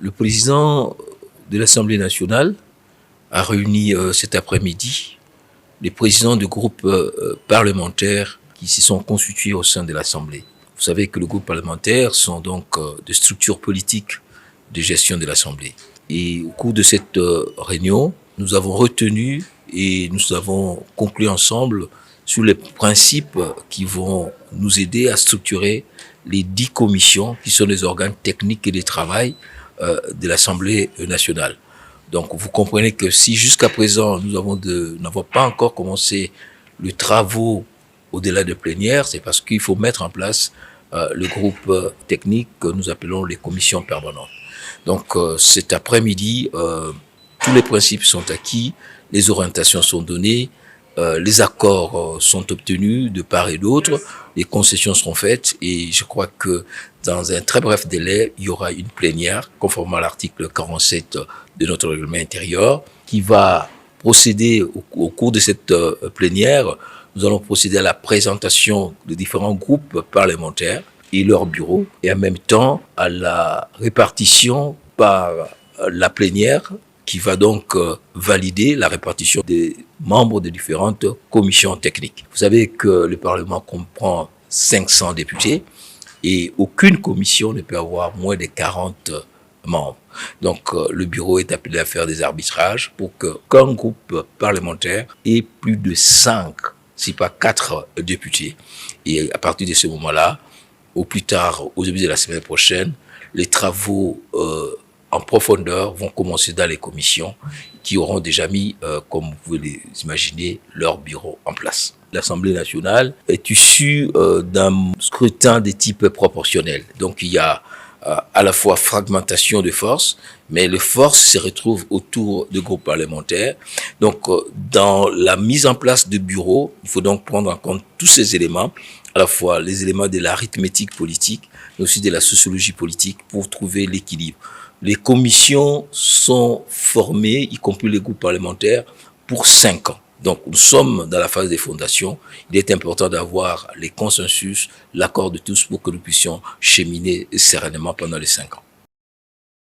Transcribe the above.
Le président de l'Assemblée nationale a réuni cet après-midi les présidents de groupes parlementaires qui se sont constitués au sein de l'Assemblée. Vous savez que les groupes parlementaires sont donc des structures politiques de gestion de l'Assemblée. Et au cours de cette réunion, nous avons retenu et nous avons conclu ensemble sur les principes qui vont nous aider à structurer les 10 commissions qui sont les organes techniques et de travail de l'Assemblée nationale. Donc vous comprenez que si jusqu'à présent nous n'avons pas encore commencé les travaux au-delà de plénière, c'est parce qu'il faut mettre en place le groupe technique que nous appelons les commissions permanentes. Donc cet après-midi, tous les principes sont acquis, les orientations sont données, les accords sont obtenus de part et d'autre, les concessions seront faites et je crois que dans un très bref délai, il y aura une plénière conformément à l'article 47 de notre règlement intérieur qui va procéder au cours de cette plénière. Nous allons procéder à la présentation de différents groupes parlementaires et leurs bureaux et en même temps à la répartition par la plénière qui va donc valider la répartition des membres des différentes commissions techniques. Vous savez que le Parlement comprend 500 députés et aucune commission ne peut avoir moins de 40 membres. Donc le bureau est appelé à faire des arbitrages pour qu'un groupe parlementaire ait plus de 5, si pas 4 députés. Et à partir de ce moment-là, au plus tard, au début de la semaine prochaine, les travaux en profondeur vont commencer dans les commissions qui auront déjà mis, comme vous pouvez les imaginer, leur bureau en place. L'Assemblée nationale est issue d'un scrutin de type proportionnel. Donc il y a à la fois fragmentation de forces, mais les forces se retrouvent autour de groupes parlementaires. Donc dans la mise en place de bureaux, il faut donc prendre en compte tous ces éléments, à la fois les éléments de l'arithmétique politique, mais aussi de la sociologie politique pour trouver l'équilibre. Les commissions sont formées, y compris les groupes parlementaires, pour 5 ans. Donc, nous sommes dans la phase des fondations. Il est important d'avoir les consensus, l'accord de tous pour que nous puissions cheminer sereinement pendant les 5 ans.